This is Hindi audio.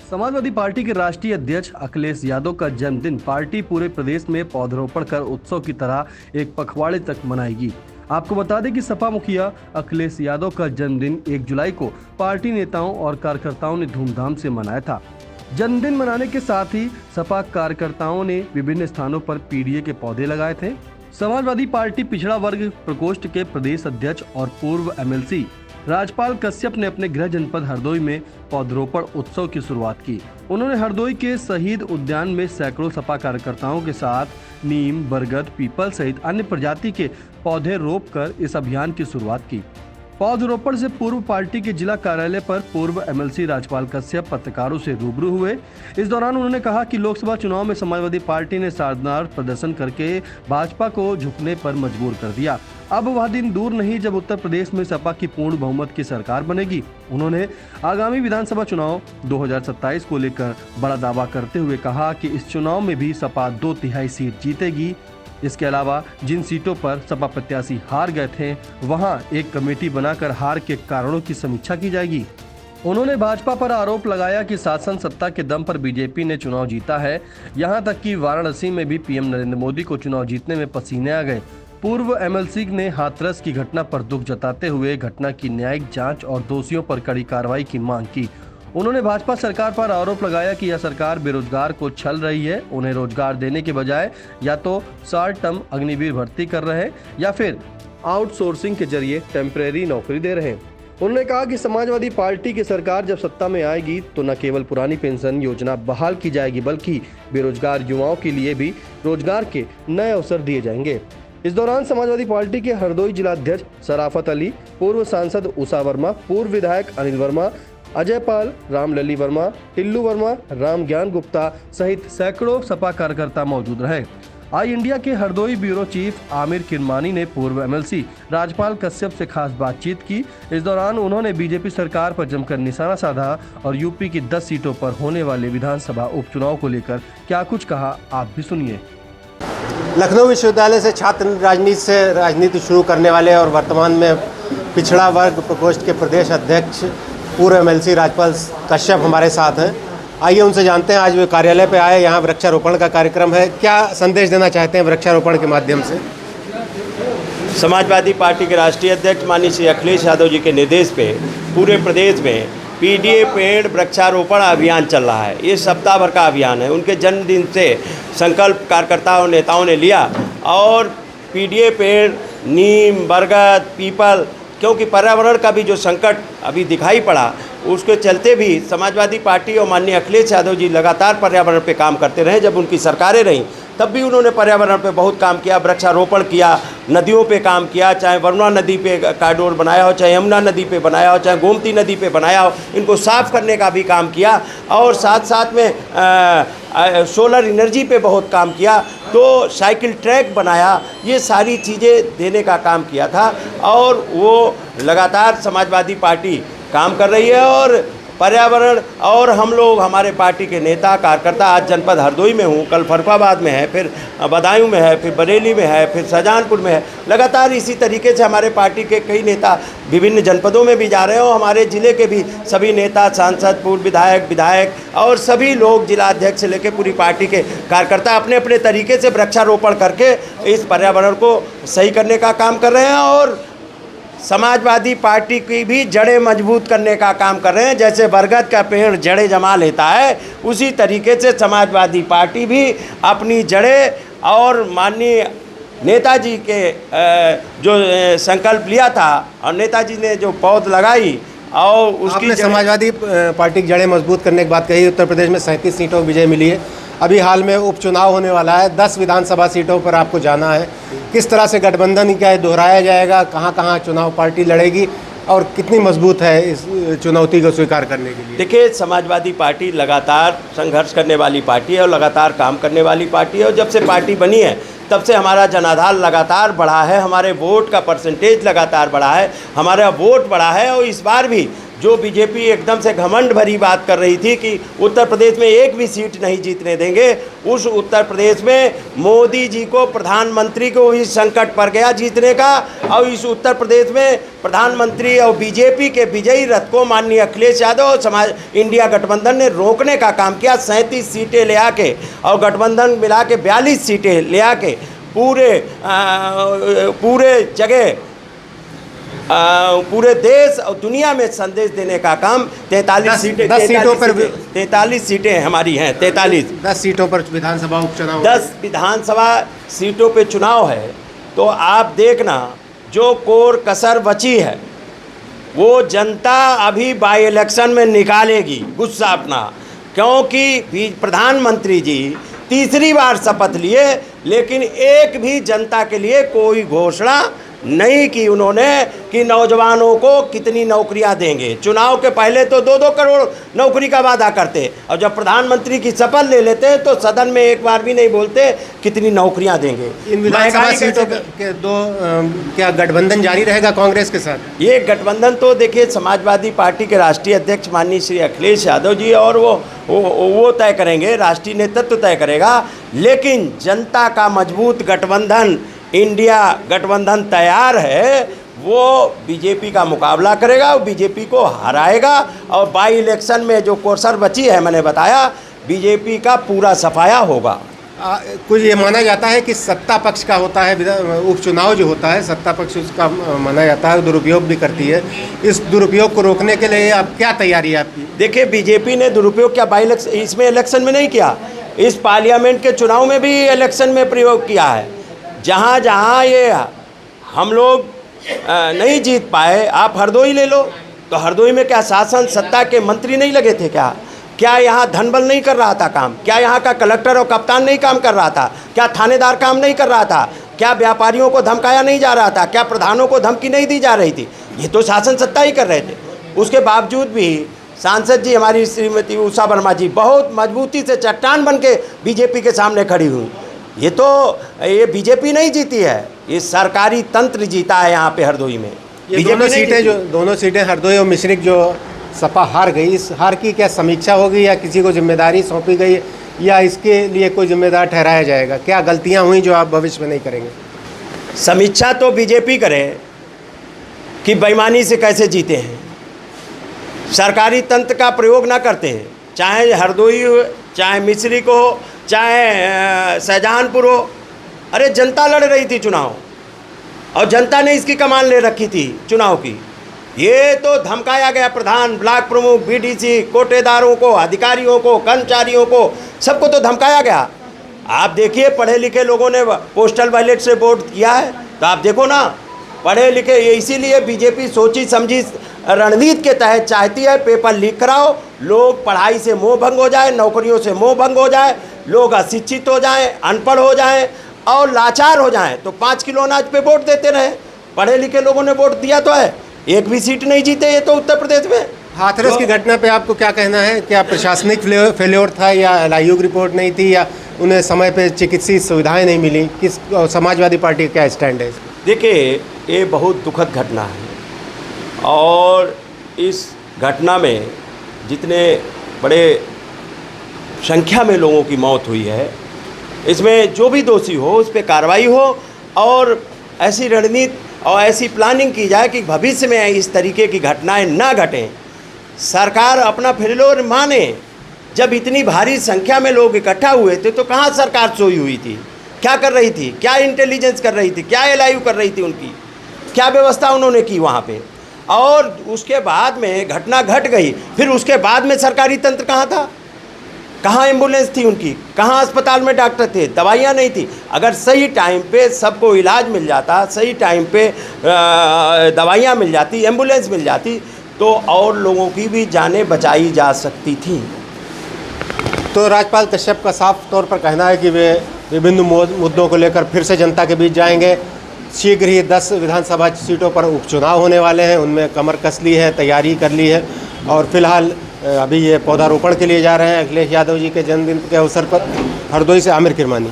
समाजवादी पार्टी के राष्ट्रीय अध्यक्ष अखिलेश यादव का जन्मदिन पार्टी पूरे प्रदेश में पौधरोपण कर उत्सव की तरह एक पखवाड़े तक मनाएगी। आपको बता दें कि सपा मुखिया अखिलेश यादव का जन्मदिन 1 जुलाई को पार्टी नेताओं और कार्यकर्ताओं ने धूमधाम से मनाया था। जन्मदिन मनाने के साथ ही सपा कार्यकर्ताओं ने विभिन्न स्थानों पर पीडीए के पौधे लगाए थे। समाजवादी पार्टी पिछड़ा वर्ग प्रकोष्ठ के प्रदेश अध्यक्ष और पूर्व एमएलसी राजपाल कश्यप ने अपने गृह जनपद हरदोई में पौधरोपण उत्सव की शुरुआत की। उन्होंने हरदोई के शहीद उद्यान में सैकड़ों सपा कार्यकर्ताओं के साथ नीम, बरगद, पीपल सहित अन्य प्रजाति के पौधे रोपकर इस अभियान की शुरुआत की। पौधरोपण से पूर्व पार्टी के जिला कार्यालय पर पूर्व एमएलसी राजपाल कश्यप पत्रकारों से रूबरू हुए। इस दौरान उन्होंने कहा कि लोकसभा चुनाव में समाजवादी पार्टी ने शानदार प्रदर्शन करके भाजपा को झुकने पर मजबूर कर दिया। अब वह दिन दूर नहीं जब उत्तर प्रदेश में सपा की पूर्ण बहुमत की सरकार बनेगी। उन्होंने आगामी विधानसभा चुनाव 2027 को लेकर बड़ा दावा करते हुए कहा कि इस चुनाव में भी सपा 2/3 सीट जीतेगी। इसके अलावा जिन सीटों पर सपा प्रत्याशी हार गए थे वहां एक कमेटी बनाकर हार के कारणों की समीक्षा की जाएगी। उन्होंने भाजपा पर आरोप लगाया कि शासन सत्ता के दम पर बीजेपी ने चुनाव जीता है। यहां तक कि वाराणसी में भी पीएम नरेंद्र मोदी को चुनाव जीतने में पसीने आ गए। पूर्व एमएलसी ने हाथरस की घटना पर दुख जताते हुए घटना की न्यायिक जांच और दोषियों पर कड़ी कार्रवाई की मांग की। उन्होंने भाजपा सरकार पर आरोप लगाया कि यह सरकार बेरोजगार को छल रही है। उन्हें रोजगार देने के बजाय या तो शॉर्ट टर्म अग्निवीर भर्ती कर रहे हैं या फिर आउटसोर्सिंग के जरिए टेम्परेरी नौकरी दे रहे हैं। उन्होंने कहा कि समाजवादी पार्टी की सरकार जब सत्ता में आएगी तो न केवल पुरानी पेंशन योजना बहाल की जाएगी बल्कि बेरोजगार युवाओं के लिए भी रोजगार के नए अवसर दिए जाएंगे। इस दौरान समाजवादी पार्टी के हरदोई जिलाध्यक्ष सराफत अली, पूर्व सांसद उषा वर्मा, पूर्व विधायक अनिल वर्मा, अजय पाल, रामलली वर्मा, टिल्लू वर्मा, राम ज्ञान गुप्ता सहित सैकड़ों सपा कार्यकर्ता मौजूद रहे। आई इंडिया के हरदोई ब्यूरो चीफ आमिर किरमानी ने पूर्व एमएलसी राजपाल कश्यप से खास बातचीत की। इस दौरान उन्होंने बीजेपी सरकार पर जमकर निशाना साधा और यूपी की 10 सीटों पर होने वाले विधानसभा उपचुनाव को लेकर क्या कुछ कहा, आप भी सुनिए। लखनऊ विश्वविद्यालय से छात्र राजनीति शुरू करने वाले और वर्तमान में पिछड़ा वर्ग प्रकोष्ठ के प्रदेश अध्यक्ष पूर्व एमएलसी राजपाल कश्यप हमारे साथ हैं। आइए उनसे जानते हैं, आज वे कार्यालय पे आए, यहाँ वृक्षारोपण का कार्यक्रम है, क्या संदेश देना चाहते हैं वृक्षारोपण के माध्यम से? समाजवादी पार्टी के राष्ट्रीय अध्यक्ष माननीय श्री अखिलेश यादव जी के निर्देश पे पूरे प्रदेश में पीडीए पेड़ वृक्षारोपण अभियान चल रहा है। ये सप्ताह भर का अभियान है। उनके जन्मदिन से संकल्प कार्यकर्ताओं नेताओं ने लिया और पीडीए पेड़, नीम, बरगद, पीपल, क्योंकि पर्यावरण का भी जो संकट अभी दिखाई पड़ा उसके चलते भी समाजवादी पार्टी और माननीय अखिलेश यादव जी लगातार पर्यावरण पे काम करते रहे। जब उनकी सरकारें रहीं तब भी उन्होंने पर्यावरण पे बहुत काम किया, वृक्षारोपण किया, नदियों पे काम किया, चाहे वरुणा नदी पे कॉरिडोर बनाया हो, चाहे यमुना नदी पे बनाया हो, चाहे गोमती नदी पे बनाया हो, इनको साफ़ करने का भी काम किया और साथ साथ में सोलर एनर्जी पे बहुत काम किया, तो साइकिल ट्रैक बनाया, ये सारी चीज़ें देने का काम किया था और वो लगातार समाजवादी पार्टी काम कर रही है। और पर्यावरण और हम लोग, हमारे पार्टी के नेता कार्यकर्ता, आज जनपद हरदोई में हूँ, कल फरुखाबाद में है, फिर बदायूं में है, फिर बरेली में है, फिर शाहजहांपुर में है, लगातार इसी तरीके से हमारे पार्टी के कई नेता विभिन्न जनपदों में भी जा रहे हैं और हमारे ज़िले के भी सभी नेता, सांसद, पूर्व विधायक और सभी लोग, जिला अध्यक्ष से लेकर पूरी पार्टी के कार्यकर्ता अपने अपने तरीके से वृक्षारोपण करके इस पर्यावरण को सही करने का काम कर रहे हैं और समाजवादी पार्टी की भी जड़ें मजबूत करने का काम कर रहे हैं। जैसे बरगद का पेड़ जड़ें जमा लेता है, उसी तरीके से समाजवादी पार्टी भी अपनी जड़ें और माननीय नेताजी के जो संकल्प लिया था और नेताजी ने जो पौध लगाई और उसकी समाजवादी पार्टी की जड़ें मजबूत करने की बात कही। उत्तर प्रदेश में 37 सीटों विजय मिली है। अभी हाल में उपचुनाव होने वाला है, 10 विधानसभा सीटों पर आपको जाना है। किस तरह से गठबंधन क्या है, दोहराया जाएगा, कहाँ कहाँ चुनाव पार्टी लड़ेगी और कितनी मजबूत है इस चुनौती को स्वीकार करने के लिए? देखिए, समाजवादी पार्टी लगातार संघर्ष करने वाली पार्टी है और लगातार काम करने वाली पार्टी है और जब से पार्टी बनी है तब से हमारा जनाधार लगातार बढ़ा है, हमारे वोट का परसेंटेज लगातार बढ़ा है, हमारा वोट बढ़ा है और इस बार भी जो बीजेपी एकदम से घमंड भरी बात कर रही थी कि उत्तर प्रदेश में एक भी सीट नहीं जीतने देंगे, उस उत्तर प्रदेश में मोदी जी को, प्रधानमंत्री को भी संकट पड़ गया जीतने का। और इस उत्तर प्रदेश में प्रधानमंत्री और बीजेपी के विजयी रथ को माननीय अखिलेश यादव और समाज इंडिया गठबंधन ने रोकने का काम किया। 37 सीटें ले आके और गठबंधन मिला के 42 सीटें ले आके पूरे जगह पूरे देश और दुनिया में संदेश देने का काम 43 सीटें हमारी हैं। 10 सीटों पर विधानसभा उपचुनाव, 10 विधानसभा सीटों पे चुनाव है। तो आप देखना जो कोर कसर बची है वो जनता अभी बाई इलेक्शन में निकालेगी गुस्सा अपना, क्योंकि प्रधानमंत्री जी तीसरी बार शपथ लिए लेकिन एक भी जनता के लिए कोई घोषणा नहीं की उन्होंने कि नौजवानों को कितनी नौकरियां देंगे। चुनाव के पहले तो 2-2 करोड़ नौकरी का वादा करते और जब प्रधानमंत्री की शपथ ले लेते तो सदन में एक बार भी नहीं बोलते कितनी नौकरियां देंगे। इन विधानसभा सीटों के दो क्या गठबंधन जारी रहेगा कांग्रेस के साथ? ये गठबंधन तो देखिए समाजवादी पार्टी के राष्ट्रीय अध्यक्ष माननीय श्री अखिलेश यादव जी और वो तय करेंगे, राष्ट्रीय नेतृत्व तय करेगा। लेकिन जनता का मजबूत गठबंधन इंडिया गठबंधन तैयार है, वो बीजेपी का मुकाबला करेगा और बीजेपी को हराएगा। और बाई इलेक्शन में जो कोसर बची है मैंने बताया, बीजेपी का पूरा सफाया होगा। कुछ ये माना जाता है कि सत्ता पक्ष का होता है उपचुनाव जो होता है, सत्ता पक्ष उसका माना जाता है दुरुपयोग भी करती है। इस दुरुपयोग को रोकने के लिए आप क्या तैयारी है आपकी? देखिए बीजेपी ने दुरुपयोग क्या बाई इलेक्शन इसमें इलेक्शन में नहीं किया, इस पार्लियामेंट के चुनाव में भी इलेक्शन में प्रयोग किया है। जहाँ जहाँ ये हम लोग नहीं जीत पाए, आप हरदोई ले लो तो हरदोई में क्या शासन सत्ता के मंत्री नहीं लगे थे क्या? क्या यहाँ धनबल नहीं कर रहा था काम? क्या यहाँ का कलेक्टर और कप्तान नहीं काम कर रहा था? क्या थानेदार काम नहीं कर रहा था? क्या व्यापारियों को धमकाया नहीं जा रहा था? क्या प्रधानों को धमकी नहीं दी जा रही थी? ये तो शासन सत्ता ही कर रहे थे। उसके बावजूद भी सांसद जी हमारी श्रीमती उषा वर्मा जी बहुत मजबूती से चट्टान बन के बीजेपी के सामने खड़ी हुई। ये बीजेपी नहीं जीती है, ये सरकारी तंत्र जीता है यहाँ पे हरदोई में। ये दोनों सीटें हरदोई और मिश्रिक जो सपा हार गई, इस हार की क्या समीक्षा होगी या किसी को जिम्मेदारी सौंपी गई या इसके लिए कोई जिम्मेदार ठहराया जाएगा? क्या गलतियां हुई जो आप भविष्य में नहीं करेंगे? समीक्षा तो बीजेपी करे कि बेईमानी से कैसे जीते हैं, सरकारी तंत्र का प्रयोग ना करते हैं, चाहे हरदोई हो, चाहे मिश्रिक हो, चाहे शाहजहांपुर हो। अरे जनता लड़ रही थी चुनाव और जनता ने इसकी कमान ले रखी थी चुनाव की। ये तो धमकाया गया, प्रधान, ब्लॉक प्रमुख, बीडीसी, कोटेदारों को, अधिकारियों को, कर्मचारियों को, सबको तो धमकाया गया। आप देखिए पढ़े लिखे लोगों ने पोस्टल बैलेट से वोट किया है, तो आप देखो ना पढ़े लिखे। ये इसीलिए बीजेपी सोची समझी रणनीति के तहत चाहती है पेपर लीक कराओ, लोग पढ़ाई से मोह भंग हो जाए, नौकरियों से मोह भंग हो जाए, लोग अशिक्षित हो जाएं, अनपढ़ हो जाएं और लाचार हो जाएं, तो 5 किलो अनाज पे वोट देते रहे। पढ़े लिखे लोगों ने वोट दिया तो है, एक भी सीट नहीं जीते ये तो उत्तर प्रदेश में। हाथरस की घटना पे आपको क्या कहना है? क्या प्रशासनिक फेल्योर था या आयोग रिपोर्ट नहीं थी या उन्हें समय पे चिकित्सीय सुविधाएं नहीं मिली? किस समाजवादी पार्टी का क्या स्टैंड है? देखिए ये बहुत दुखद घटना है और इस घटना में जितने बड़े संख्या में लोगों की मौत हुई है, इसमें जो भी दोषी हो उस पर कार्रवाई हो और ऐसी रणनीति और ऐसी प्लानिंग की जाए कि भविष्य में इस तरीके की घटनाएं ना घटें। सरकार अपना फेल्योर माने। जब इतनी भारी संख्या में लोग इकट्ठा हुए थे तो कहाँ सरकार सोई हुई थी? क्या कर रही थी? क्या इंटेलिजेंस कर रही थी? क्या एलआईयू कर रही थी? उनकी क्या व्यवस्था उन्होंने की वहाँ पे? और उसके बाद में घटना घट गई, फिर उसके बाद में सरकारी तंत्र कहाँ था? कहाँ एम्बुलेंस थी उनकी? कहाँ अस्पताल में डॉक्टर थे? दवाइयाँ नहीं थी। अगर सही टाइम पे सबको इलाज मिल जाता, सही टाइम पे दवाइयाँ मिल जाती, एम्बुलेंस मिल जाती, तो और लोगों की भी जानें बचाई जा सकती थी। तो राज्यपाल कश्यप का साफ तौर पर कहना है कि वे विभिन्न मुद्दों को लेकर फिर से जनता के बीच जाएंगे। शीघ्र ही 10 विधानसभा सीटों पर उपचुनाव होने वाले हैं, उनमें कमर कस ली है, तैयारी कर ली है और फिलहाल अभी ये पौधारोपण के लिए जा रहे हैं अखिलेश यादव जी के जन्मदिन के अवसर पर। हरदोई से आमिर किरमानी।